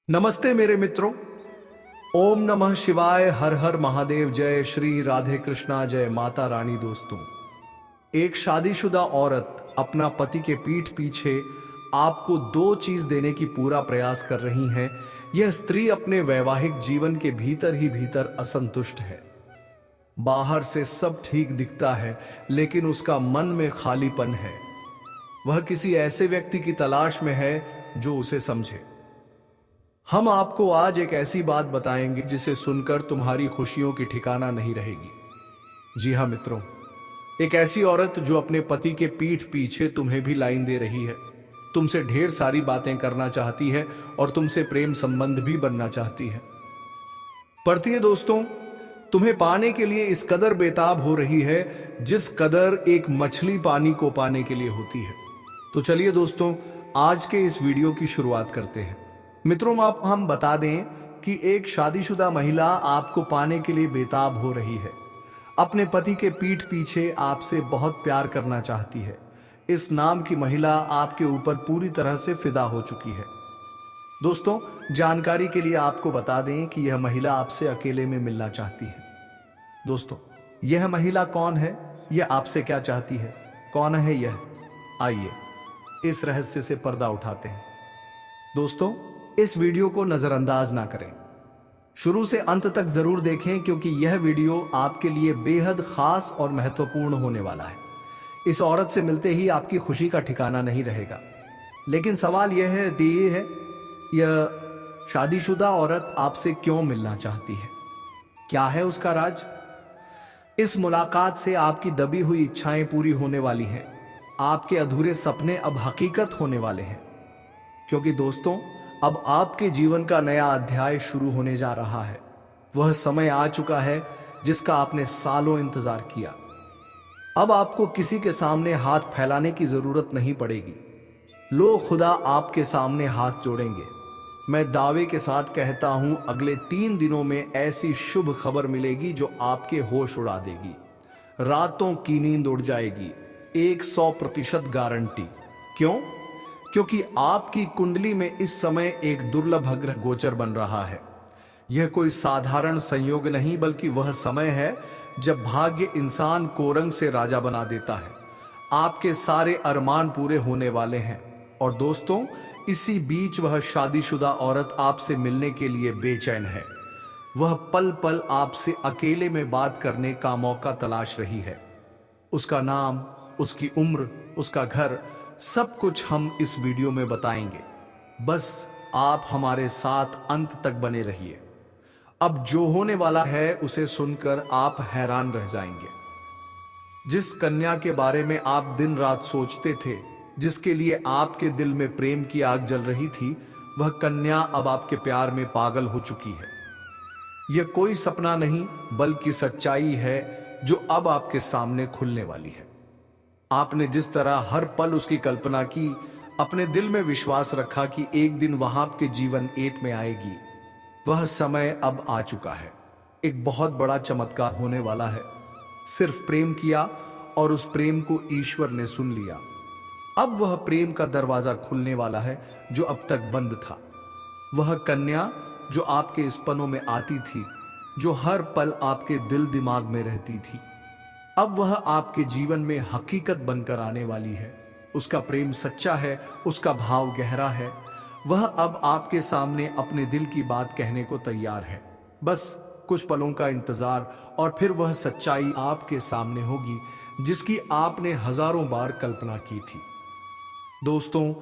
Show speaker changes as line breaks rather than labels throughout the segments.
नमस्ते मेरे मित्रों। ओम नमः शिवाय, हर हर महादेव, जय श्री राधे कृष्णा, जय माता रानी। दोस्तों, एक शादीशुदा औरत अपना पति के पीठ पीछे आपको दो चीज देने की पूरा प्रयास कर रही है। यह स्त्री अपने वैवाहिक जीवन के भीतर ही भीतर असंतुष्ट है। बाहर से सब ठीक दिखता है, लेकिन उसका मन में खालीपन है। वह किसी ऐसे व्यक्ति की तलाश में है जो उसे समझे। हम आपको आज एक ऐसी बात बताएंगे जिसे सुनकर तुम्हारी खुशियों की ठिकाना नहीं रहेगी। जी हाँ मित्रों, एक ऐसी औरत जो अपने पति के पीठ पीछे तुम्हें भी लाइन दे रही है, तुमसे ढेर सारी बातें करना चाहती है और तुमसे प्रेम संबंध भी बनना चाहती है। प्रिय दोस्तों, तुम्हें पाने के लिए इस कदर बेताब हो रही है जिस कदर एक मछली पानी को पाने के लिए होती है। तो चलिए दोस्तों, आज के इस वीडियो की शुरुआत करते हैं। मित्रों, आप हम बता दें कि एक शादीशुदा महिला आपको पाने के लिए बेताब हो रही है। अपने पति के पीठ पीछे आपसे बहुत प्यार करना चाहती है। इस नाम की महिला आपके ऊपर पूरी तरह से फिदा हो चुकी है। दोस्तों, जानकारी के लिए आपको बता दें कि यह महिला आपसे अकेले में मिलना चाहती है। दोस्तों, यह महिला कौन है? यह आपसे क्या चाहती है? कौन है यह? आइए इस रहस्य से पर्दा उठाते हैं। दोस्तों, इस वीडियो को नजरअंदाज ना करें, शुरू से अंत तक जरूर देखें, क्योंकि यह वीडियो आपके लिए बेहद खास और महत्वपूर्ण होने वाला है। इस औरत से मिलते ही आपकी खुशी का ठिकाना नहीं रहेगा। लेकिन सवाल यह है कि यह शादीशुदा औरत आपसे क्यों मिलना चाहती है? क्या है उसका राज? इस मुलाकात से आपकी दबी हुई इच्छाएं पूरी होने वाली हैं। आपके अधूरे सपने अब हकीकत होने वाले हैं, क्योंकि दोस्तों, अब आपके जीवन का नया अध्याय शुरू होने जा रहा है। वह समय आ चुका है जिसका आपने सालों इंतजार किया। अब आपको किसी के सामने हाथ फैलाने की जरूरत नहीं पड़ेगी। लो, खुदा आपके सामने हाथ जोड़ेंगे। मैं दावे के साथ कहता हूं, अगले 3 दिनों में ऐसी शुभ खबर मिलेगी जो आपके होश उड़ा देगी। रातों की नींद उड़ जाएगी। 100% गारंटी। क्यों? क्योंकि आपकी कुंडली में इस समय एक दुर्लभ ग्रह गोचर बन रहा है। यह कोई साधारण संयोग नहीं, बल्कि वह समय है जब भाग्य इंसान को रंग से राजा बना देता है। आपके सारे अरमान पूरे होने वाले हैं। और दोस्तों, इसी बीच वह शादीशुदा औरत आपसे मिलने के लिए बेचैन है। वह पल पल आपसे अकेले में बात करने का मौका तलाश रही है। उसका नाम, उसकी उम्र, उसका घर, सब कुछ हम इस वीडियो में बताएंगे। बस आप हमारे साथ अंत तक बने रहिए। अब जो होने वाला है उसे सुनकर आप हैरान रह जाएंगे। जिस कन्या के बारे में आप दिन रात सोचते थे, जिसके लिए आपके दिल में प्रेम की आग जल रही थी, वह कन्या अब आपके प्यार में पागल हो चुकी है। यह कोई सपना नहीं, बल्कि सच्चाई है जो अब आपके सामने खुलने वाली है। आपने जिस तरह हर पल उसकी कल्पना की, अपने दिल में विश्वास रखा कि एक दिन वह आपके जीवन एट में आएगी, वह समय अब आ चुका है। एक बहुत बड़ा चमत्कार होने वाला है। सिर्फ प्रेम किया और उस प्रेम को ईश्वर ने सुन लिया। अब वह प्रेम का दरवाजा खुलने वाला है जो अब तक बंद था। वह कन्या जो आपके स्पनों में आती थी, जो हर पल आपके दिल दिमाग में रहती थी, अब वह आपके जीवन में हकीकत बनकर आने वाली है। उसका प्रेम सच्चा है, उसका भाव गहरा है। वह अब आपके सामने अपने दिल की बात कहने को तैयार है। बस कुछ पलों का इंतजार और फिर वह सच्चाई आपके सामने होगी जिसकी आपने हजारों बार कल्पना की थी। दोस्तों,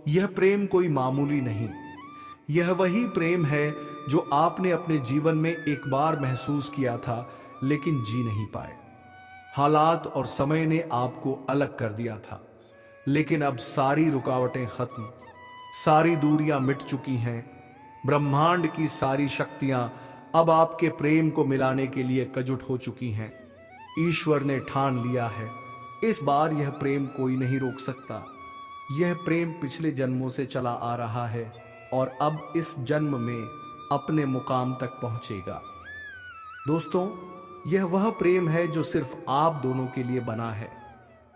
यह प्रेम कोई मामूली नहीं, यह वही प्रेम है जो आपने अपने जीवन में एक बार महसूस किया था, लेकिन जी नहीं पाए। हालात और समय ने आपको अलग कर दिया था, लेकिन अब सारी रुकावटें खत्म, सारी दूरियां मिट चुकी हैं। ब्रह्मांड की सारी शक्तियां अब आपके प्रेम को मिलाने के लिए एकजुट हो चुकी हैं। ईश्वर ने ठान लिया है, इस बार यह प्रेम कोई नहीं रोक सकता। यह प्रेम पिछले जन्मों से चला आ रहा है और अब इस जन्म में अपने मुकाम तक पहुंचेगा। दोस्तों, यह वह प्रेम है जो सिर्फ आप दोनों के लिए बना है।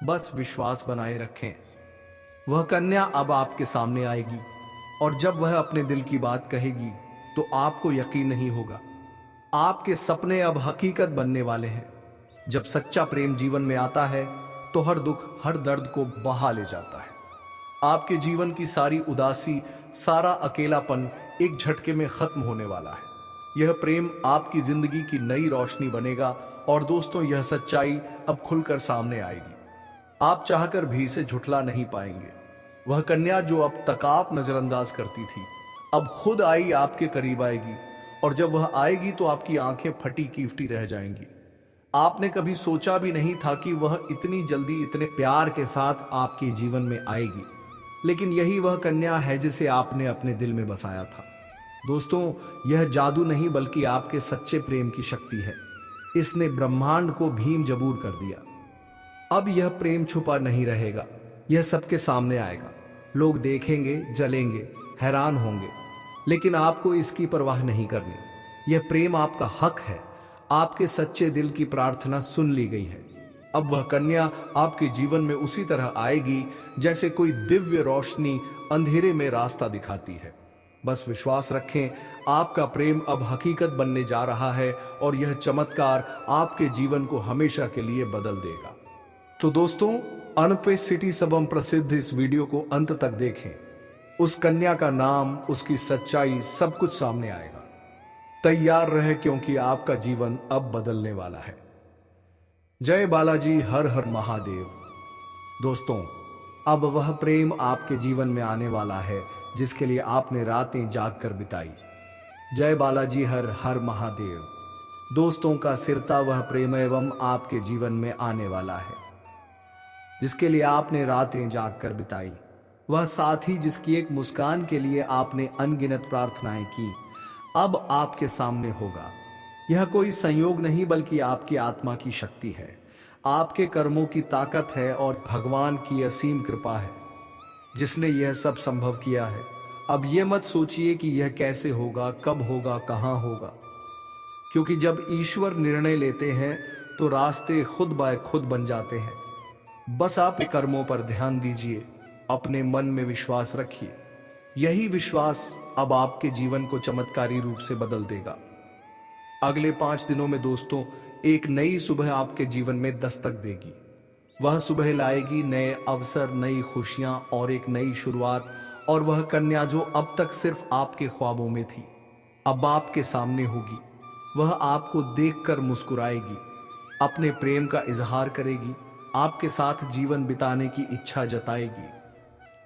बस विश्वास बनाए रखें। वह कन्या अब आपके सामने आएगी। और जब वह अपने दिल की बात कहेगी तो आपको यकीन नहीं होगा। आपके सपने अब हकीकत बनने वाले हैं। जब सच्चा प्रेम जीवन में आता है तो हर दुख, हर दर्द को बहा ले जाता है। आपके जीवन की सारी उदासी, सारा अकेलापन एक झटके में खत्म होने वाला है। यह प्रेम आपकी जिंदगी की नई रोशनी बनेगा और दोस्तों, यह सच्चाई अब खुलकर सामने आएगी। आप चाहकर भी इसे झुठला नहीं पाएंगे। वह कन्या जो अब तक आप नजरअंदाज करती थी, अब खुद आई आपके करीब आएगी, और जब वह आएगी तो आपकी आंखें फटी कीफटी रह जाएंगी। आपने कभी सोचा भी नहीं था कि वह इतनी जल्दी, इतने प्यार के साथ आपके जीवन में आएगी, लेकिन यही वह कन्या है जिसे आपने अपने दिल में बसाया था। दोस्तों, यह जादू नहीं बल्कि आपके सच्चे प्रेम की शक्ति है। इसने ब्रह्मांड को भीम जबूर कर दिया। अब यह प्रेम छुपा नहीं रहेगा, यह सबके सामने आएगा। लोग देखेंगे, जलेंगे, हैरान होंगे, लेकिन आपको इसकी परवाह नहीं करनी। यह प्रेम आपका हक है। आपके सच्चे दिल की प्रार्थना सुन ली गई है। अब वह कन्या आपके जीवन में उसी तरह आएगी जैसे कोई दिव्य रोशनी अंधेरे में रास्ता दिखाती है। बस विश्वास रखें, आपका प्रेम अब हकीकत बनने जा रहा है और यह चमत्कार आपके जीवन को हमेशा के लिए बदल देगा। तो दोस्तों, अनपेश सिटी सबम प्रसिद्ध इस वीडियो को अंत तक देखें। उस कन्या का नाम, उसकी सच्चाई, सब कुछ सामने आएगा। तैयार रहे, क्योंकि आपका जीवन अब बदलने वाला है। जय बालाजी, हर हर महादेव। दोस्तों, अब वह प्रेम आपके जीवन में आने वाला है जिसके लिए आपने रातें जाग कर बिताई। जय बालाजी, हर हर महादेव। दोस्तों का सिरता वह प्रेम एवं आपके जीवन में आने वाला है जिसके लिए आपने रातें जाग कर बिताई। वह साथी जिसकी एक मुस्कान के लिए आपने अनगिनत प्रार्थनाएं की, अब आपके सामने होगा। यह कोई संयोग नहीं बल्कि आपकी आत्मा की शक्ति है, आपके कर्मों की ताकत है और भगवान की असीम कृपा है जिसने यह सब संभव किया है। अब यह मत सोचिए कि यह कैसे होगा, कब होगा, कहां होगा, क्योंकि जब ईश्वर निर्णय लेते हैं तो रास्ते खुद ब खुद बन जाते हैं। बस आप कर्मों पर ध्यान दीजिए, अपने मन में विश्वास रखिए। यही विश्वास अब आपके जीवन को चमत्कारी रूप से बदल देगा। अगले 5 दिनों में दोस्तों, एक नई सुबह आपके जीवन में दस्तक देगी। वह सुबह लाएगी नए अवसर, नई खुशियां और एक नई शुरुआत। और वह कन्या जो अब तक सिर्फ आपके ख्वाबों में थी, अब आपके सामने होगी। वह आपको देखकर मुस्कुराएगी, अपने प्रेम का इजहार करेगी, आपके साथ जीवन बिताने की इच्छा जताएगी।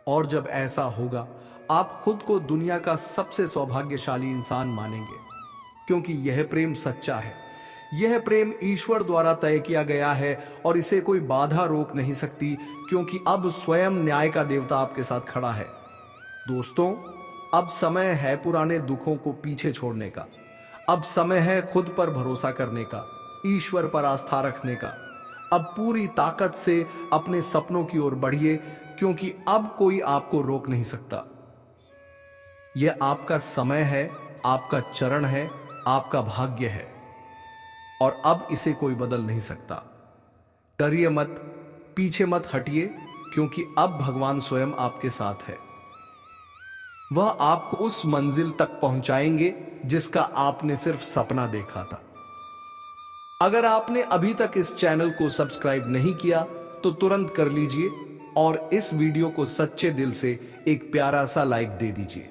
और जब ऐसा होगा, आप खुद को दुनिया का सबसे सौभाग्यशाली इंसान मानेंगे, क्योंकि यह प्रेम सच्चा है। यह प्रेम ईश्वर द्वारा तय किया गया है और इसे कोई बाधा रोक नहीं सकती, क्योंकि अब स्वयं न्याय का देवता आपके साथ खड़ा है। दोस्तों, अब समय है पुराने दुखों को पीछे छोड़ने का। अब समय है खुद पर भरोसा करने का, ईश्वर पर आस्था रखने का। अब पूरी ताकत से अपने सपनों की ओर बढ़िए, क्योंकि अब कोई आपको रोक नहीं सकता। यह आपका समय है, आपका चरण है, आपका भाग्य है, और अब इसे कोई बदल नहीं सकता। डरिए मत, पीछे मत हटिए, क्योंकि अब भगवान स्वयं आपके साथ है। वह आपको उस मंजिल तक पहुंचाएंगे जिसका आपने सिर्फ सपना देखा था। अगर आपने अभी तक इस चैनल को सब्सक्राइब नहीं किया तो तुरंत कर लीजिए और इस वीडियो को सच्चे दिल से एक प्यारा सा लाइक दे दीजिए।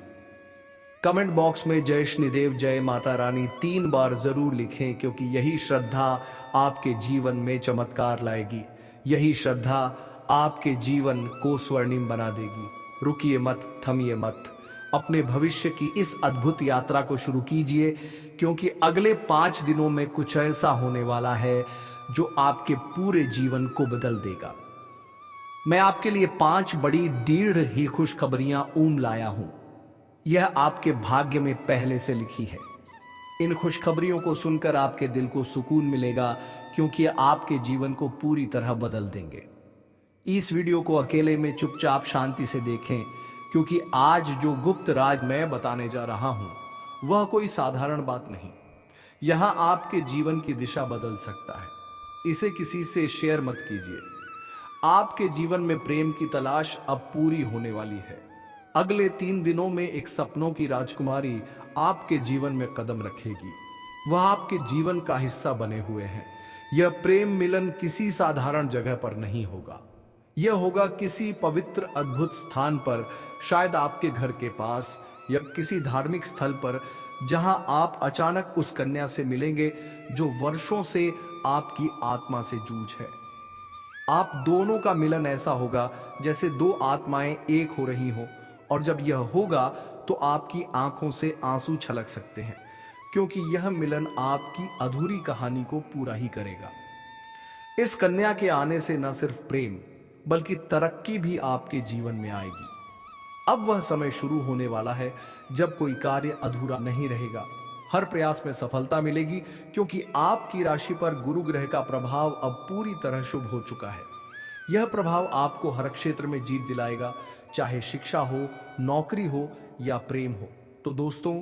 कमेंट बॉक्स में जय शनिदेव, जय माता रानी 3 बार जरूर लिखें, क्योंकि यही श्रद्धा आपके जीवन में चमत्कार लाएगी। यही श्रद्धा आपके जीवन को स्वर्णिम बना देगी। रुकिए मत, थमिए मत, अपने भविष्य की इस अद्भुत यात्रा को शुरू कीजिए, क्योंकि अगले 5 दिनों में कुछ ऐसा होने वाला है जो आपके पूरे जीवन को बदल देगा। मैं आपके लिए 5 बड़ी दृढ़ ही खुशखबरियां लाया हूं। यह आपके भाग्य में पहले से लिखी है। इन खुशखबरियों को सुनकर आपके दिल को सुकून मिलेगा, क्योंकि आपके जीवन को पूरी तरह बदल देंगे। इस वीडियो को अकेले में चुपचाप शांति से देखें, क्योंकि आज जो गुप्त राज मैं बताने जा रहा हूं वह कोई साधारण बात नहीं। यहां आपके जीवन की दिशा बदल सकता है। इसे किसी से शेयर मत कीजिए। आपके जीवन में प्रेम की तलाश अब पूरी होने वाली है। अगले 3 दिनों में एक सपनों की राजकुमारी आपके जीवन में कदम रखेगी। वह आपके जीवन का हिस्सा बने हुए हैं। यह प्रेम मिलन किसी साधारण जगह पर नहीं होगा। यह होगा किसी पवित्र अद्भुत स्थान पर, शायद आपके घर के पास या किसी धार्मिक स्थल पर, जहां आप अचानक उस कन्या से मिलेंगे जो वर्षों से आपकी आत्मा से जूझ है। आप दोनों का मिलन ऐसा होगा जैसे दो आत्माएं एक हो रही हो, और जब यह होगा तो आपकी आंखों से आंसू छलक सकते हैं, क्योंकि यह मिलन आपकी अधूरी कहानी को पूरा ही करेगा। इस कन्या के आने से न सिर्फ प्रेम बल्कि तरक्की भी आपके जीवन में आएगी। अब वह समय शुरू होने वाला है जब कोई कार्य अधूरा नहीं रहेगा। हर प्रयास में सफलता मिलेगी, क्योंकि आपकी राशि पर गुरु ग्रह का प्रभाव अब पूरी तरह शुभ हो चुका है। यह प्रभाव आपको हर क्षेत्र में जीत दिलाएगा, चाहे शिक्षा हो, नौकरी हो या प्रेम हो। तो दोस्तों,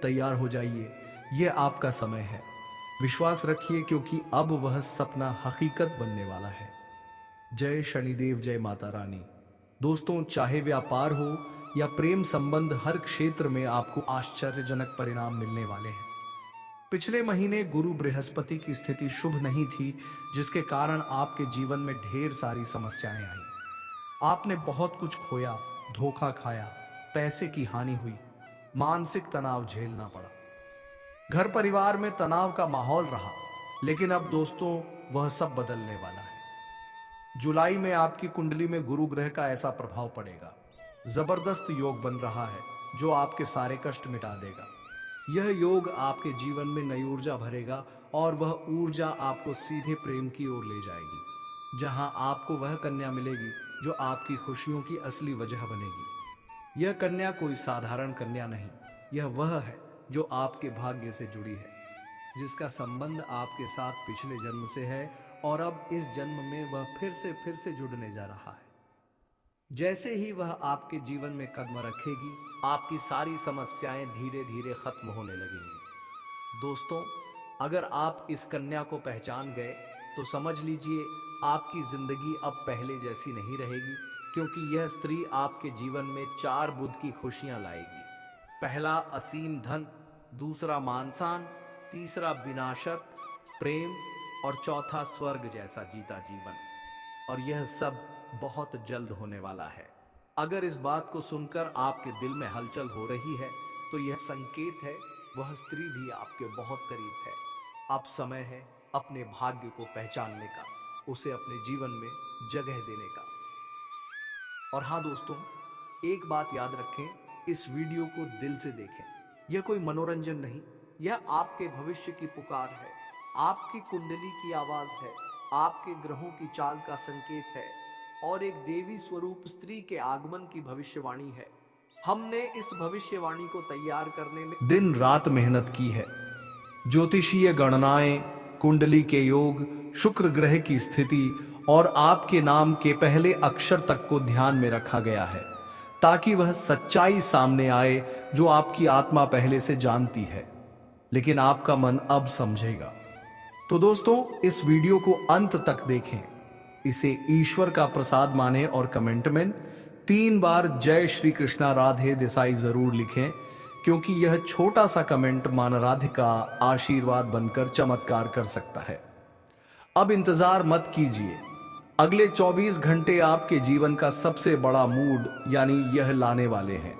तैयार हो जाइए, यह आपका समय है। विश्वास रखिए, क्योंकि अब वह सपना हकीकत बनने वाला है। जय शनिदेव, जय माता रानी। दोस्तों, चाहे व्यापार हो या प्रेम संबंध, हर क्षेत्र में आपको आश्चर्यजनक परिणाम मिलने वाले हैं। पिछले महीने गुरु बृहस्पति की स्थिति शुभ नहीं थी, जिसके कारण आपके जीवन में ढेर सारी समस्याएं आई। आपने बहुत कुछ खोया, धोखा खाया, पैसे की हानि हुई, मानसिक तनाव झेलना पड़ा। घर परिवार में तनाव का माहौल रहा, लेकिन अब दोस्तों वह सब बदलने वाला है। जुलाई में आपकी कुंडली में गुरु ग्रह का ऐसा प्रभाव पड़ेगा, जबरदस्त योग बन रहा है जो आपके सारे कष्ट मिटा देगा। यह योग आपके जीवन में नई ऊर्जा भरेगा, और वह ऊर्जा आपको सीधे प्रेम की ओर ले जाएगी, जहां आपको वह कन्या मिलेगी जो आपकी खुशियों की असली वजह बनेगी। यह कन्या कोई साधारण कन्या नहीं, यह वह है जो आपके भाग्य से जुड़ी है, जिसका संबंध आपके साथ पिछले जन्म से है, और अब इस जन्म में वह फिर से जुड़ने जा रहा है। जैसे ही वह आपके जीवन में कदम रखेगी, आपकी सारी समस्याएं धीरे धीरे खत्म होने लगेंगी। दोस्तों, अगर आप इस कन्या को पहचान गए तो समझ लीजिए आपकी जिंदगी अब पहले जैसी नहीं रहेगी, क्योंकि यह स्त्री आपके जीवन में 4 बुध की खुशियां लाएगी। पहला असीम धन, दूसरा मान सम्मान, तीसरा बिना शर्त प्रेम, और चौथा स्वर्ग जैसा जीता जीवन। और यह सब बहुत जल्द होने वाला है। अगर इस बात को सुनकर आपके दिल में हलचल हो रही है, तो यह संकेत है वह स्त्री भी आपके बहुत करीब है। अब समय है अपने भाग्य को पहचानने का, उसे अपने जीवन में जगह देने का। और हाँ दोस्तों, एक बात याद रखें, इस वीडियो को दिल से देखें। यह कोई मनोरंजन नहीं, यह आपके भविष्य की पुकार है, आपकी कुंडली की आवाज है, आपके ग्रहों की चाल का संकेत है, और एक देवी स्वरूप स्त्री के आगमन की भविष्यवाणी है। हमने इस भविष्यवाणी को तैयार करने में दिन रात मेहनत की है। ज्योतिषीय गणनाएं, कुंडली के योग, शुक्र ग्रह की स्थिति और आपके नाम के पहले अक्षर तक को ध्यान में रखा गया है, ताकि वह सच्चाई सामने आए जो आपकी आत्मा पहले से जानती है, लेकिन आपका मन अब समझेगा। तो दोस्तों, इस वीडियो को अंत तक देखें, इसे ईश्वर का प्रसाद माने, और कमेंट में 3 बार जय श्री कृष्णा राधे देसाई जरूर लिखें, क्योंकि यह छोटा सा कमेंट मां राधे का आशीर्वाद बनकर चमत्कार कर सकता है। अब इंतजार मत कीजिए, अगले 24 घंटे आपके जीवन का सबसे बड़ा मूड यानी यह लाने वाले हैं।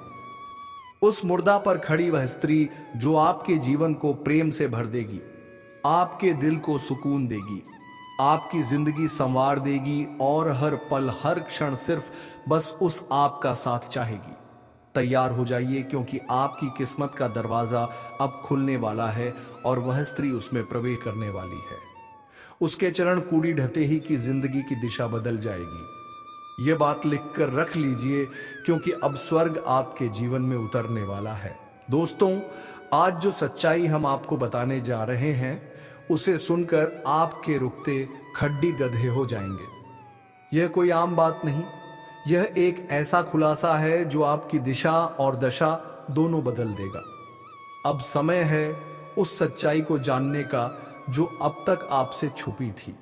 उस मुर्दा पर खड़ी वह स्त्री जो आपके जीवन को प्रेम से भर देगी, आपके दिल को सुकून देगी, आपकी जिंदगी संवार देगी, और हर पल हर क्षण सिर्फ बस उस आपका साथ चाहेगी। तैयार हो जाइए, क्योंकि आपकी किस्मत का दरवाजा अब खुलने वाला है, और वह स्त्री उसमें प्रवेश करने वाली है। उसके चरण कूड़ी ढहते ही की जिंदगी की दिशा बदल जाएगी। यह बात लिखकर रख लीजिए, क्योंकि अब स्वर्ग आपके जीवन में उतरने वाला है। दोस्तों, आज जो सच्चाई हम आपको बताने जा रहे हैं, उसे सुनकर आपके रुकते खड्डी गधे हो जाएंगे। यह कोई आम बात नहीं, यह एक ऐसा खुलासा है जो आपकी दिशा और दशा दोनों बदल देगा। अब समय है उस सच्चाई को जानने का जो अब तक आपसे छुपी थी।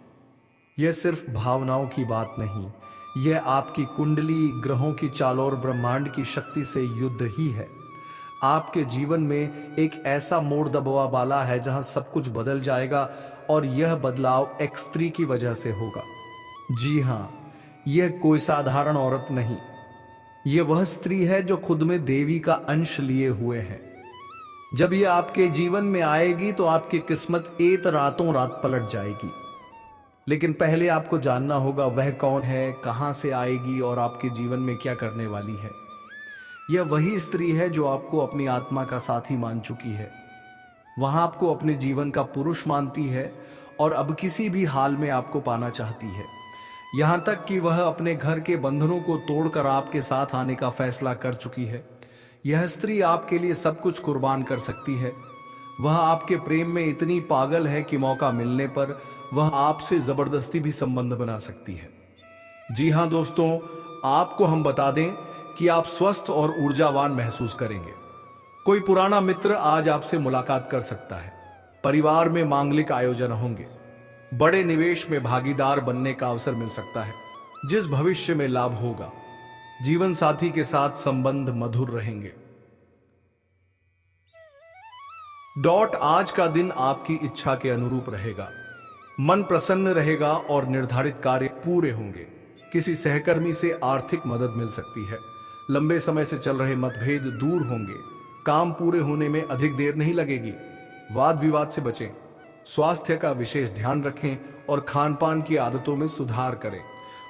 यह सिर्फ भावनाओं की बात नहीं, यह आपकी कुंडली, ग्रहों की चाल और ब्रह्मांड की शक्ति से युद्ध ही है। आपके जीवन में एक ऐसा मोड़ दबवा वाला है जहां सब कुछ बदल जाएगा, और यह बदलाव एक स्त्री की वजह से होगा। जी हां, यह कोई साधारण औरत नहीं, यह वह स्त्री है जो खुद में देवी का अंश लिए हुए है। जब यह आपके जीवन में आएगी तो आपकी किस्मत एक रातों रात पलट जाएगी। लेकिन पहले आपको जानना होगा वह कौन है, कहां से आएगी और आपके जीवन में क्या करने वाली है। यह वही स्त्री है जो आपको अपनी आत्मा का साथी मान चुकी है, वहां आपको अपने जीवन का पुरुष मानती है और अब किसी भी हाल में आपको पाना चाहती है। यहां तक कि वह अपने घर के बंधनों को तोड़कर आपके साथ आने का फैसला कर चुकी है। यह स्त्री आपके लिए सब कुछ कुर्बान कर सकती है। वह आपके प्रेम में इतनी पागल है कि मौका मिलने पर वह आपसे जबरदस्ती भी संबंध बना सकती है। जी हां दोस्तों, आपको हम बता दें कि आप स्वस्थ और ऊर्जावान महसूस करेंगे। कोई पुराना मित्र आज आपसे मुलाकात कर सकता है। परिवार में मांगलिक आयोजन होंगे। बड़े निवेश में भागीदार बनने का अवसर मिल सकता है, जिस भविष्य में लाभ होगा। जीवन साथी के साथ संबंध मधुर रहेंगे। आज का दिन आपकी इच्छा के अनुरूप रहेगा। मन प्रसन्न रहेगा और निर्धारित कार्य पूरे होंगे। किसी सहकर्मी से आर्थिक मदद मिल सकती है। लंबे समय से चल रहे मतभेद दूर होंगे। काम पूरे होने में अधिक देर नहीं लगेगी। वाद विवाद से बचें। स्वास्थ्य का विशेष ध्यान रखें और खान पान की आदतों में सुधार करें।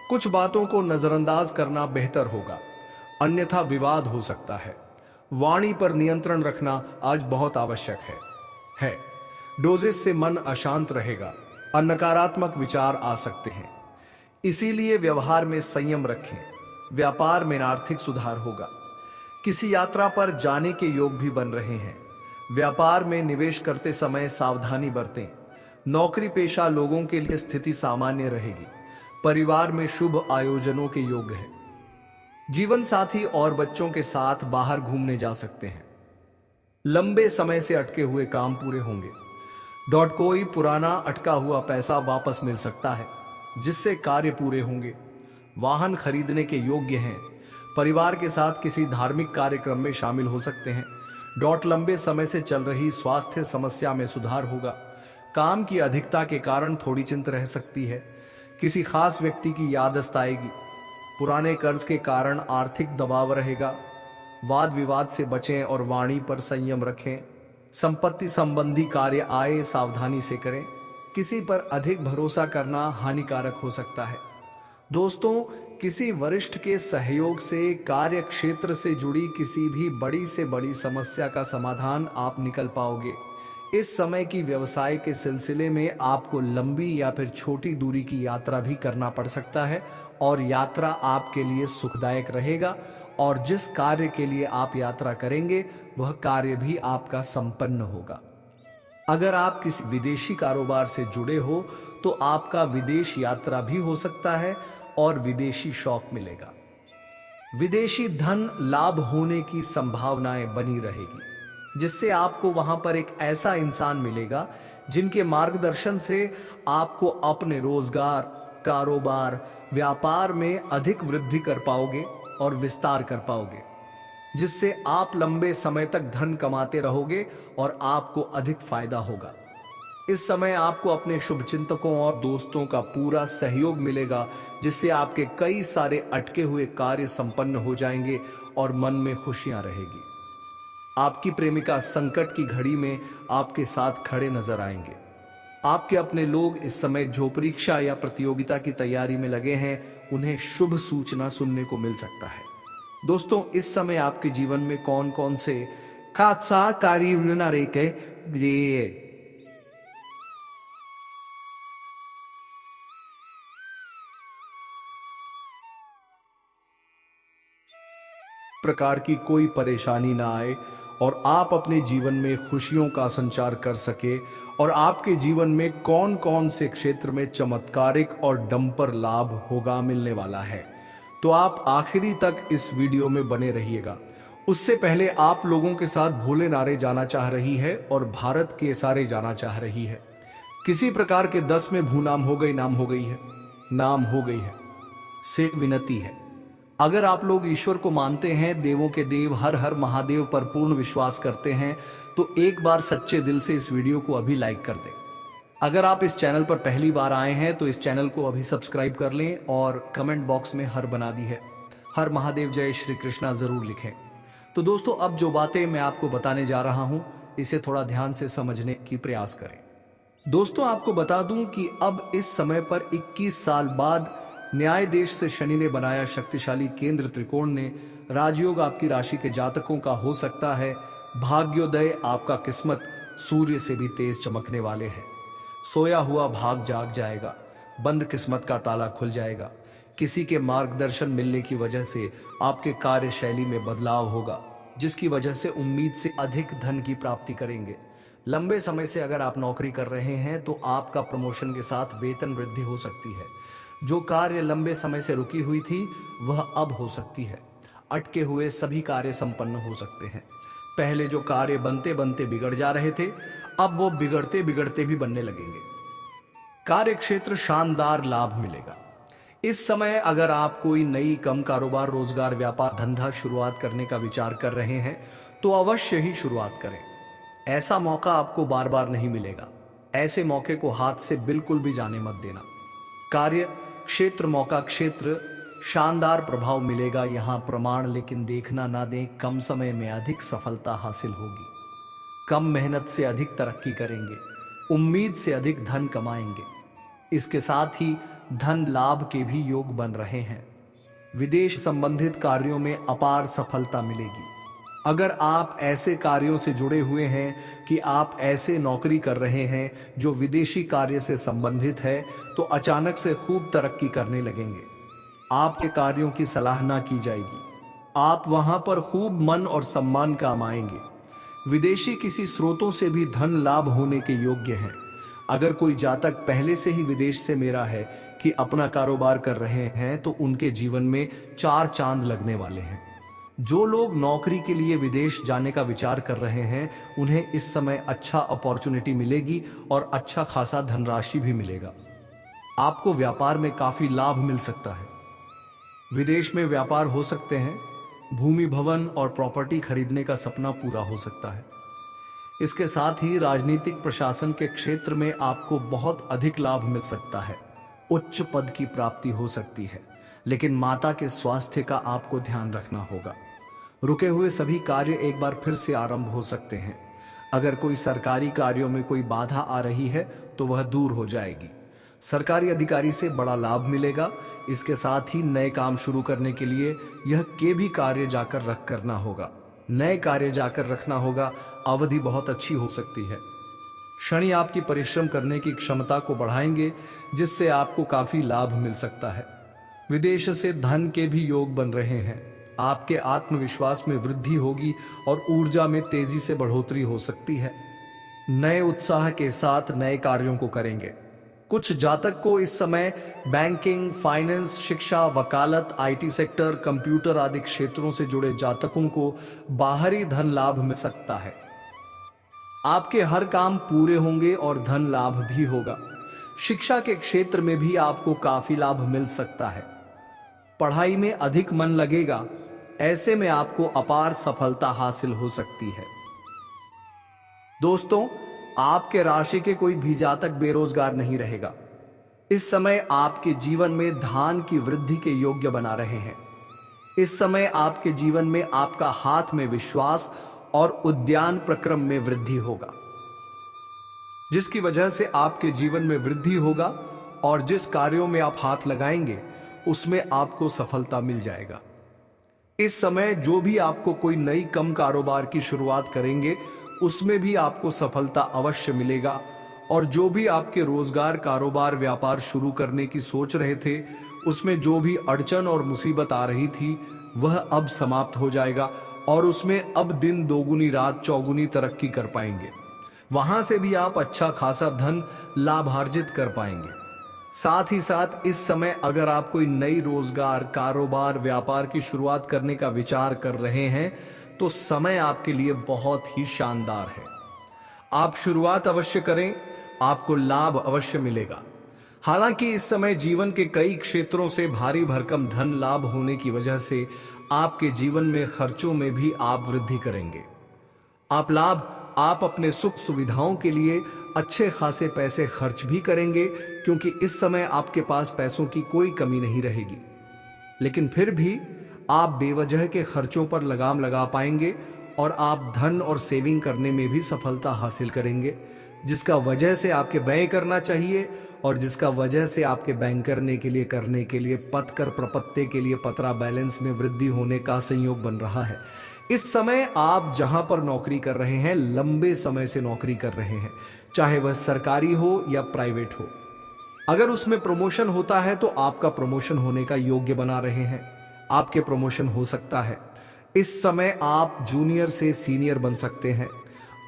कुछ बातों को नजरअंदाज करना बेहतर होगा, अन्यथा विवाद हो सकता है। वाणी पर नियंत्रण रखना आज बहुत आवश्यक है। डोजेस से मन अशांत रहेगा, नकारात्मक विचार आ सकते हैं, इसीलिए व्यवहार में संयम रखें। व्यापार में आर्थिक सुधार होगा। किसी यात्रा पर जाने के योग भी बन रहे हैं। व्यापार में निवेश करते समय सावधानी बरतें। नौकरी पेशा लोगों के लिए स्थिति सामान्य रहेगी। परिवार में शुभ आयोजनों के योग है। जीवन साथी और बच्चों के साथ बाहर घूमने जा सकते हैं। लंबे समय से अटके हुए काम पूरे होंगे। कोई पुराना अटका हुआ पैसा वापस मिल सकता है, जिससे कार्य पूरे होंगे। वाहन खरीदने के योग्य हैं। परिवार के साथ किसी धार्मिक कार्यक्रम में शामिल हो सकते हैं। लंबे समय से चल रही स्वास्थ्य समस्या में सुधार होगा। काम की अधिकता के कारण थोड़ी चिंता रह सकती है। किसी खास व्यक्ति की याददाश्त आएगी। पुराने कर्ज के कारण आर्थिक दबाव रहेगा। वाद विवाद से बचें और वाणी पर संयम रखें। संपत्ति संबंधी कार्य आए सावधानी से करें। किसी पर अधिक भरोसा करना हानिकारक हो सकता है। दोस्तों, किसी वरिष्ठ के सहयोग से कार्य क्षेत्र से जुड़ी किसी भी बड़ी से बड़ी समस्या का समाधान आप निकल पाओगे। इस समय की व्यवसाय के सिलसिले में आपको लंबी या फिर छोटी दूरी की यात्रा भी करना पड़ सकता है, और यात्रा आपके लिए सुखदायक रहेगा, और जिस कार्य के लिए आप यात्रा करेंगे वह कार्य भी आपका संपन्न होगा। अगर आप किसी विदेशी कारोबार से जुड़े हो तो आपका विदेश यात्रा भी हो सकता है और विदेशी शौक मिलेगा। विदेशी धन लाभ होने की संभावनाएं बनी रहेगी, जिससे आपको वहां पर एक ऐसा इंसान मिलेगा जिनके मार्गदर्शन से आपको अपने रोजगार, कारोबार, व्यापार में अधिक वृद्धि कर पाओगे और विस्तार कर पाओगे, जिससे आप लंबे समय तक धन कमाते रहोगे और आपको अधिक फायदा होगा। इस समय आपको अपने शुभचिंतकों और दोस्तों का पूरा सहयोग मिलेगा, जिससे आपके कई सारे अटके हुए कार्य संपन्न हो जाएंगे और मन में खुशियां रहेगी। आपकी प्रेमिका संकट की घड़ी में आपके साथ खड़े नजर आएंगे। आपके अपने लोग इस समय जो परीक्षा या प्रतियोगिता की तैयारी में लगे हैं, उन्हें शुभ सूचना सुनने को मिल सकता है। दोस्तों, इस समय आपके जीवन में कौन कौन से खात्साकारी प्रकार की कोई परेशानी ना आए और आप अपने जीवन में खुशियों का संचार कर सके, और आपके जीवन में कौन कौन से क्षेत्र में चमत्कारिक और डंपर लाभ होगा मिलने वाला है, तो आप आखिरी तक इस वीडियो में बने रहिएगा। उससे पहले आप लोगों के साथ भोले नारे जाना चाह रही है और भारत के सारे जाना चाह रही है। किसी प्रकार के 10 में भूनाम हो गई, नाम हो गई है, नाम हो गई है। से विनती है, अगर आप लोग ईश्वर को मानते हैं, देवों के देव हर हर महादेव पर पूर्ण विश्वास करते हैं, तो एक बार सच्चे दिल से इस वीडियो को अभी लाइक कर दें। अगर आप इस चैनल पर पहली बार आए हैं तो इस चैनल को अभी सब्सक्राइब कर लें और कमेंट बॉक्स में हर बना दी है, हर महादेव जय श्री कृष्णा जरूर लिखें। तो दोस्तों, अब जो बातें मैं आपको बताने जा रहा हूं, इसे थोड़ा ध्यान से समझने की प्रयास करें। दोस्तों, आपको बता दूं कि अब इस समय पर 21 साल बाद न्याय देश से शनि ने बनाया शक्तिशाली केंद्र त्रिकोण ने राजयोग आपकी राशि के जातकों का हो सकता है। भाग्योदय आपका किस्मत सूर्य से भी तेज चमकने वाले हैं। सोया हुआ भाग जाग जाएगा, बंद किस्मत का ताला खुल जाएगा। किसी के मार्गदर्शन मिलने की वजह से आपके कार्यशैली में बदलाव होगा, जिसकी वजह से उम्मीद से अधिक धन की प्राप्ति करेंगे। लंबे समय से अगर आप नौकरी कर रहे हैं तो आपका प्रमोशन के साथ वेतन वृद्धि हो सकती है। जो कार्य लंबे समय से रुकी हुई थी वह अब हो सकती है। अटके हुए सभी कार्य संपन्न हो सकते हैं। पहले जो कार्य बनते बनते बिगड़ जा रहे थे, अब वो बिगड़ते बिगड़ते भी बनने लगेंगे। कार्य क्षेत्र शानदार लाभ मिलेगा। इस समय अगर आप कोई नई कम कारोबार, रोजगार, व्यापार, धंधा शुरुआत करने का विचार कर रहे हैं तो अवश्य ही शुरुआत करें। ऐसा मौका आपको बार बार नहीं मिलेगा। ऐसे मौके को हाथ से बिल्कुल भी जाने मत देना। कार्य क्षेत्र, मौका क्षेत्र, शानदार प्रभाव मिलेगा। यहां प्रमाण लेकिन देखना ना दें। कम समय में अधिक सफलता हासिल होगी। कम मेहनत से अधिक तरक्की करेंगे। उम्मीद से अधिक धन कमाएंगे। इसके साथ ही धन लाभ के भी योग बन रहे हैं। विदेश संबंधित कार्यों में अपार सफलता मिलेगी। अगर आप ऐसे कार्यों से जुड़े हुए हैं कि आप ऐसे नौकरी कर रहे हैं जो विदेशी कार्य से संबंधित है, तो अचानक से खूब तरक्की करने लगेंगे। आपके कार्यों की सराहना की जाएगी। आप वहां पर खूब मन और सम्मान कमाएंगे। विदेशी किसी स्रोतों से भी धन लाभ होने के योग्य हैं। अगर कोई जातक पहले से ही विदेश से मेरा है कि अपना कारोबार कर रहे हैं तो उनके जीवन में 4 चांद लगने वाले हैं। जो लोग नौकरी के लिए विदेश जाने का विचार कर रहे हैं, उन्हें इस समय अच्छा अपॉर्चुनिटी मिलेगी और अच्छा खासा धनराशि भी मिलेगा। आपको व्यापार में काफी लाभ मिल सकता है। विदेश में व्यापार हो सकते हैं। भूमि, भवन और प्रॉपर्टी खरीदने का सपना पूरा हो सकता है। इसके साथ ही राजनीतिक प्रशासन के क्षेत्र में आपको बहुत अधिक लाभ मिल सकता है। उच्च पद की प्राप्ति हो सकती है, लेकिन माता के स्वास्थ्य का आपको ध्यान रखना होगा। रुके हुए सभी कार्य एक बार फिर से आरंभ हो सकते हैं। अगर कोई सरकारी कार्यों में कोई बाधा आ रही है तो वह दूर हो जाएगी। सरकारी अधिकारी से बड़ा लाभ मिलेगा। इसके साथ ही नए काम शुरू करने के लिए यह के भी कार्य जाकर रख करना होगा। नए कार्य जाकर रखना होगा। अवधि बहुत अच्छी हो सकती है। शनि आपकी परिश्रम करने की क्षमता को बढ़ाएंगे, जिससे आपको काफी लाभ मिल सकता है। विदेश से धन के भी योग बन रहे हैं। आपके आत्मविश्वास में वृद्धि होगी और ऊर्जा में तेजी से बढ़ोतरी हो सकती है। नए उत्साह के साथ नए कार्यों को करेंगे। कुछ जातक को इस समय बैंकिंग, फाइनेंस, शिक्षा, वकालत, आईटी सेक्टर, कंप्यूटर आदि क्षेत्रों से जुड़े जातकों को बाहरी धन लाभ मिल सकता है। आपके हर काम पूरे होंगे और धन लाभ भी होगा। शिक्षा के क्षेत्र में भी आपको काफी लाभ मिल सकता है। पढ़ाई में अधिक मन लगेगा। ऐसे में आपको अपार सफलता हासिल हो सकती है। दोस्तों, आपके राशि के कोई भी जातक बेरोजगार नहीं रहेगा। इस समय आपके जीवन में धान की वृद्धि के योग्य बना रहे हैं। इस समय आपके जीवन में आपका हाथ में विश्वास और उद्यान प्रक्रम में वृद्धि होगा, जिसकी वजह से आपके जीवन में वृद्धि होगा और जिस कार्यों में आप हाथ लगाएंगे उसमें आपको सफलता मिल जाएगा। इस समय जो भी आपको कोई नई कम कारोबार की शुरुआत करेंगे उसमें भी आपको सफलता अवश्य मिलेगा। और जो भी आपके रोजगार, कारोबार, व्यापार शुरू करने की सोच रहे थे, उसमें जो भी अड़चन और मुसीबत आ रही थी वह अब समाप्त हो जाएगा और उसमें अब दिन दोगुनी रात चौगुनी तरक्की कर पाएंगे। वहां से भी आप अच्छा खासा धन लाभार्जित कर पाएंगे। साथ ही साथ इस समय अगर आप कोई नई रोजगार, कारोबार, व्यापार की शुरुआत करने का विचार कर रहे हैं तो समय आपके लिए बहुत ही शानदार है। आप शुरुआत अवश्य करें, आपको लाभ अवश्य मिलेगा। हालांकि इस समय जीवन के कई क्षेत्रों से भारी भरकम धन लाभ होने की वजह से आपके जीवन में खर्चों में भी आप वृद्धि करेंगे। आप अपने सुख सुविधाओं के लिए अच्छे खासे पैसे खर्च भी करेंगे, क्योंकि इस समय आपके पास पैसों की कोई कमी नहीं रहेगी। लेकिन फिर भी आप बेवजह के खर्चों पर लगाम लगा पाएंगे और आप धन और सेविंग करने में भी सफलता हासिल करेंगे, जिसका वजह से आपके व्यय करना चाहिए और जिसका वजह से आपके बैंक करने के लिए पत कर प्रपत्ति के लिए पतरा बैलेंस में वृद्धि होने का संयोग बन रहा है। इस समय आप जहां पर नौकरी कर रहे हैं, लंबे समय से नौकरी कर रहे हैं, चाहे वह सरकारी हो या प्राइवेट हो, अगर उसमें प्रमोशन होता है तो आपका प्रमोशन होने का योग्य बना रहे हैं, आपके प्रमोशन हो सकता है। इस समय आप जूनियर से सीनियर बन सकते हैं।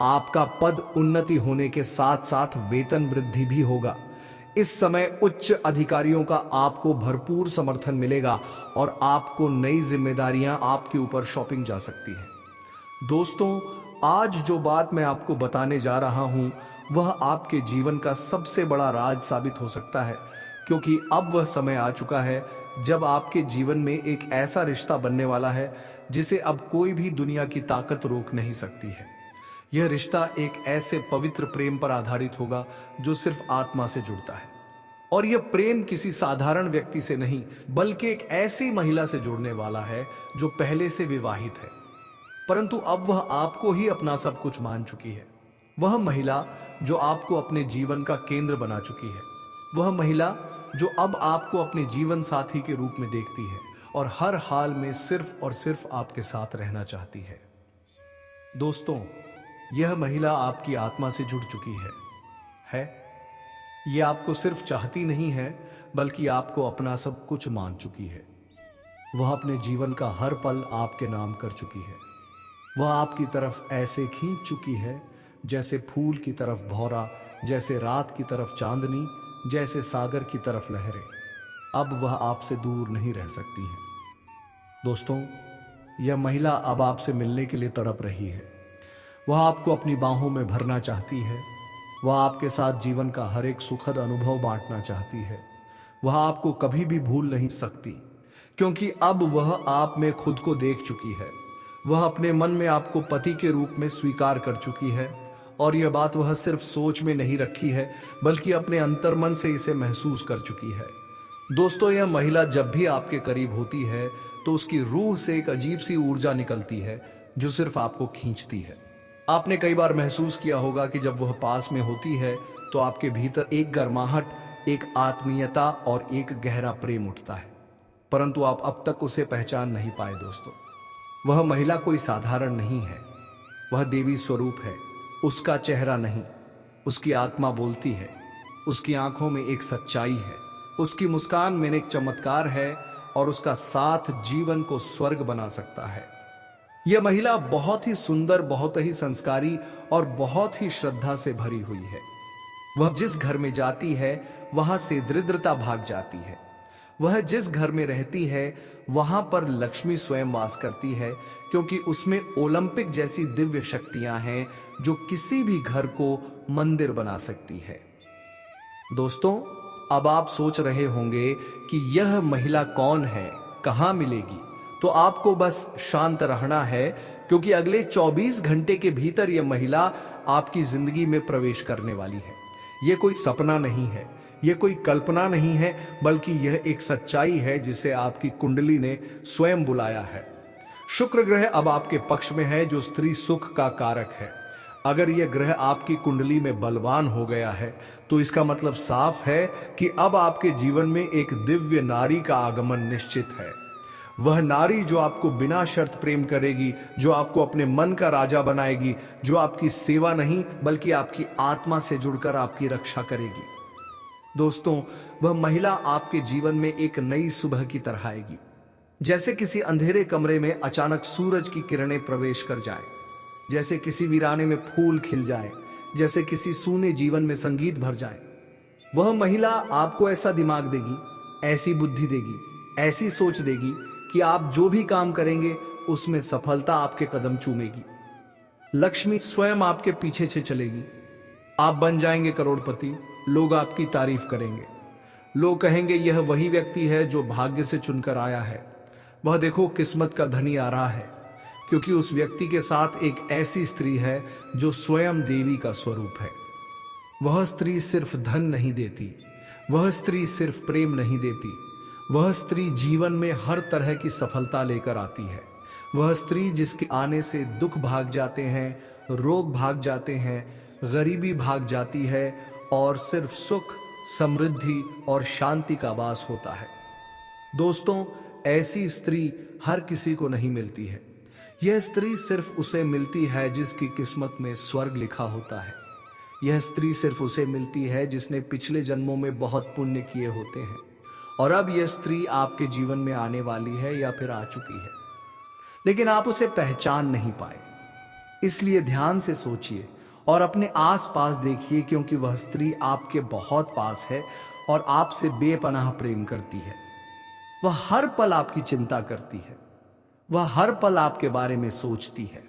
आपका पद उन्नति होने के साथ साथ वेतन वृद्धि भी होगा। इस समय उच्च अधिकारियों का आपको भरपूर समर्थन मिलेगा और आपको नई जिम्मेदारियां आपके ऊपर शॉपिंग जा सकती है। दोस्तों, आज जो बात मैं आपको बताने जा रहा हूं वह आपके जीवन का सबसे बड़ा राज साबित हो सकता है, क्योंकि अब वह समय आ चुका है जब आपके जीवन में एक ऐसा रिश्ता बनने वाला है जिसे अब कोई भी दुनिया की ताकत रोक नहीं सकती है। यह रिश्ता एक ऐसे पवित्र प्रेम पर आधारित होगा जो सिर्फ आत्मा से जुड़ता है, और यह प्रेम किसी साधारण व्यक्ति से नहीं बल्कि एक ऐसी महिला से जुड़ने वाला है जो पहले से विवाहित है, परंतु अब वह आपको ही अपना सब कुछ मान चुकी है। वह महिला जो आपको अपने जीवन का केंद्र बना चुकी है, वह महिला जो अब आपको अपने जीवन साथी के रूप में देखती है और हर हाल में सिर्फ और सिर्फ आपके साथ रहना चाहती है। दोस्तों, यह महिला आपकी आत्मा से जुड़ चुकी है। यह आपको सिर्फ चाहती नहीं है बल्कि आपको अपना सब कुछ मान चुकी है। वह अपने जीवन का हर पल आपके नाम कर चुकी है। वह आपकी तरफ ऐसे खींच चुकी है जैसे फूल की तरफ भौरा, जैसे रात की तरफ चांदनी, जैसे सागर की तरफ लहरें। अब वह आपसे दूर नहीं रह सकती है। दोस्तों, यह महिला अब आपसे मिलने के लिए तड़प रही है। वह आपको अपनी बाहों में भरना चाहती है। वह आपके साथ जीवन का हर एक सुखद अनुभव बांटना चाहती है। वह आपको कभी भी भूल नहीं सकती, क्योंकि अब वह आप में खुद को देख चुकी है। वह अपने मन में आपको पति के रूप में स्वीकार कर चुकी है, और यह बात वह सिर्फ सोच में नहीं रखी है बल्कि अपने अंतर्मन से इसे महसूस कर चुकी है। दोस्तों, यह महिला जब भी आपके करीब होती है तो उसकी रूह से एक अजीब सी ऊर्जा निकलती है जो सिर्फ आपको खींचती है। आपने कई बार महसूस किया होगा कि जब वह पास में होती है तो आपके भीतर एक गर्माहट, एक आत्मीयता और एक गहरा प्रेम उठता है, परंतु आप अब तक उसे पहचान नहीं पाए। दोस्तों, वह महिला कोई साधारण नहीं है। वह देवी स्वरूप है। उसका चेहरा नहीं, उसकी आत्मा बोलती है। उसकी आंखों में एक सच्चाई है, उसकी मुस्कान में एक चमत्कार है, और उसका साथ जीवन को स्वर्ग बना सकता है। यह महिला बहुत ही सुंदर, बहुत ही संस्कारी और बहुत ही श्रद्धा से भरी हुई है। वह जिस घर में जाती है वहां से दरिद्रता भाग जाती है। वह जिस घर में रहती है वहां पर लक्ष्मी स्वयं वास करती है, क्योंकि उसमें ओलंपिक जैसी दिव्य शक्तियां हैं जो किसी भी घर को मंदिर बना सकती है। दोस्तों, अब आप सोच रहे होंगे कि यह महिला कौन है, कहां मिलेगी? तो आपको बस शांत रहना है, क्योंकि अगले 24 घंटे के भीतर यह महिला आपकी जिंदगी में प्रवेश करने वाली है। यह कोई सपना नहीं है, यह कोई कल्पना नहीं है, बल्कि यह एक सच्चाई है जिसे आपकी कुंडली ने स्वयं बुलाया है। शुक्र ग्रह अब आपके पक्ष में है, जो स्त्री सुख का कारक है। अगर यह ग्रह आपकी कुंडली में बलवान हो गया है तो इसका मतलब साफ है कि अब आपके जीवन में एक दिव्य नारी का आगमन निश्चित है। वह नारी जो आपको बिना शर्त प्रेम करेगी, जो आपको अपने मन का राजा बनाएगी, जो आपकी सेवा नहीं बल्कि आपकी आत्मा से जुड़कर आपकी रक्षा करेगी। दोस्तों, वह महिला आपके जीवन में एक नई सुबह की तरह आएगी, जैसे किसी अंधेरे कमरे में अचानक सूरज की किरणें प्रवेश कर जाएं, जैसे किसी वीराने में फूल खिल जाए, जैसे किसी सूने जीवन में संगीत भर जाए। वह महिला आपको ऐसा दिमाग देगी, ऐसी बुद्धि देगी, ऐसी सोच देगी कि आप जो भी काम करेंगे उसमें सफलता आपके कदम चूमेगी। लक्ष्मी स्वयं आपके पीछे से चलेगी। आप बन जाएंगे करोड़पति। लोग आपकी तारीफ करेंगे। लोग कहेंगे यह वही व्यक्ति है जो भाग्य से चुनकर आया है, वह देखो किस्मत का धनी आ रहा है, क्योंकि उस व्यक्ति के साथ एक ऐसी स्त्री है जो स्वयं देवी का स्वरूप है। वह स्त्री सिर्फ धन नहीं देती, वह स्त्री सिर्फ प्रेम नहीं देती, वह स्त्री जीवन में हर तरह की सफलता लेकर आती है। वह स्त्री जिसके आने से दुख भाग जाते हैं, रोग भाग जाते हैं, गरीबी भाग जाती है और सिर्फ सुख, समृद्धि और शांति का वास होता है। दोस्तों, ऐसी स्त्री हर किसी को नहीं मिलती है। यह स्त्री सिर्फ उसे मिलती है जिसकी किस्मत में स्वर्ग लिखा होता है। यह स्त्री सिर्फ उसे मिलती है जिसने पिछले जन्मों में बहुत पुण्य किए होते हैं और अब यह स्त्री आपके जीवन में आने वाली है या फिर आ चुकी है, लेकिन आप उसे पहचान नहीं पाए। इसलिए ध्यान से सोचिए और अपने आसपास देखिए, क्योंकि वह स्त्री आपके बहुत पास है और आपसे बेपनाह प्रेम करती है। वह हर पल आपकी चिंता करती है, वह हर पल आपके बारे में सोचती है,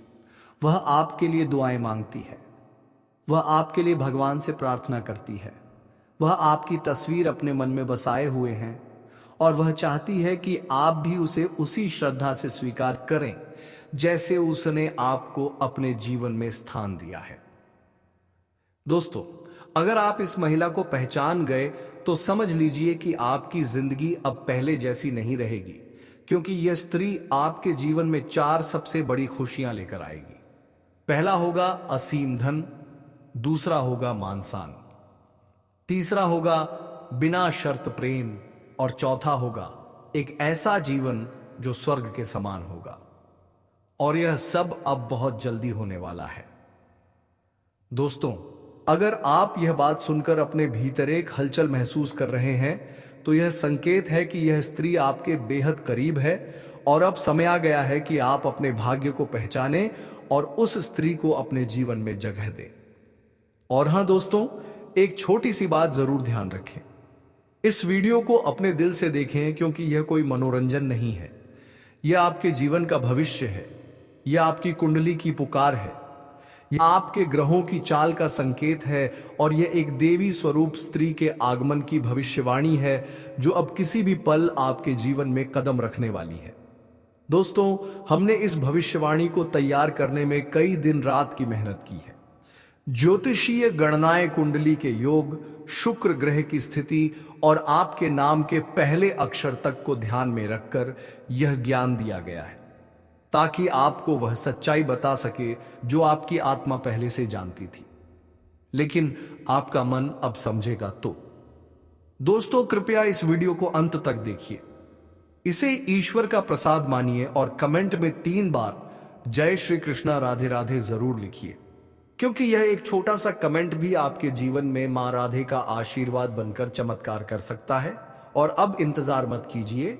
वह आपके लिए दुआएं मांगती है, वह आपके लिए भगवान से प्रार्थना करती है। वह आपकी तस्वीर अपने मन में बसाए हुए हैं और वह चाहती है कि आप भी उसे उसी श्रद्धा से स्वीकार करें जैसे उसने आपको अपने जीवन में स्थान दिया है। दोस्तों, अगर आप इस महिला को पहचान गए तो समझ लीजिए कि आपकी जिंदगी अब पहले जैसी नहीं रहेगी, क्योंकि यह स्त्री आपके जीवन में 4 सबसे बड़ी खुशियां लेकर आएगी। पहला होगा असीम धन, दूसरा होगा मान सम्मान, तीसरा होगा बिना शर्त प्रेम और चौथा होगा एक ऐसा जीवन जो स्वर्ग के समान होगा। और यह सब अब बहुत जल्दी होने वाला है। दोस्तों, अगर आप यह बात सुनकर अपने भीतर एक हलचल महसूस कर रहे हैं तो यह संकेत है कि यह स्त्री आपके बेहद करीब है और अब समय आ गया है कि आप अपने भाग्य को पहचानें और उस स्त्री को अपने जीवन में जगह दें। और हां दोस्तों, एक छोटी सी बात जरूर ध्यान रखें, इस वीडियो को अपने दिल से देखें, क्योंकि यह कोई मनोरंजन नहीं है। यह आपके जीवन का भविष्य है, यह आपकी कुंडली की पुकार है, यह आपके ग्रहों की चाल का संकेत है और यह एक देवी स्वरूप स्त्री के आगमन की भविष्यवाणी है जो अब किसी भी पल आपके जीवन में कदम रखने वाली है। दोस्तों, हमने इस भविष्यवाणी को तैयार करने में कई दिन रात की मेहनत की है। ज्योतिषीय गणनाएं, कुंडली के योग, शुक्र ग्रह की स्थिति और आपके नाम के पहले अक्षर तक को ध्यान में रखकर यह ज्ञान दिया गया है, ताकि आपको वह सच्चाई बता सके जो आपकी आत्मा पहले से जानती थी, लेकिन आपका मन अब समझेगा तो। दोस्तों, कृपया इस वीडियो को अंत तक देखिए, इसे ईश्वर का प्रसाद मानिए और कमेंट में 3 बार जय श्री कृष्णा राधे राधे जरूर लिखिए, क्योंकि यह एक छोटा सा कमेंट भी आपके जीवन में मां राधे का आशीर्वाद बनकर चमत्कार कर सकता है। और अब इंतजार मत कीजिए,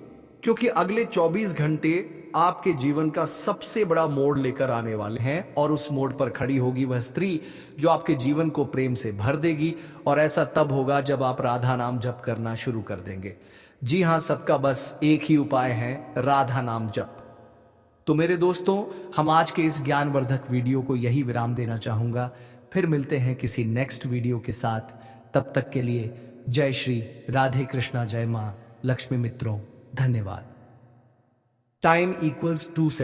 क्योंकि अगले 24 घंटे आपके जीवन का सबसे बड़ा मोड़ लेकर आने वाले हैं और उस मोड़ पर खड़ी होगी वह स्त्री जो आपके जीवन को प्रेम से भर देगी। और ऐसा तब होगा जब आप राधा नाम जप करना शुरू कर देंगे। जी हां, सबका बस एक ही उपाय है, राधा नाम जप। तो मेरे दोस्तों, हम आज के इस ज्ञानवर्धक वीडियो को यही विराम देना चाहूंगा। फिर मिलते हैं किसी नेक्स्ट वीडियो के साथ। तब तक के लिए जय श्री राधे कृष्णा, जय मां लक्ष्मी। मित्रों, धन्यवाद। Time = 2 second.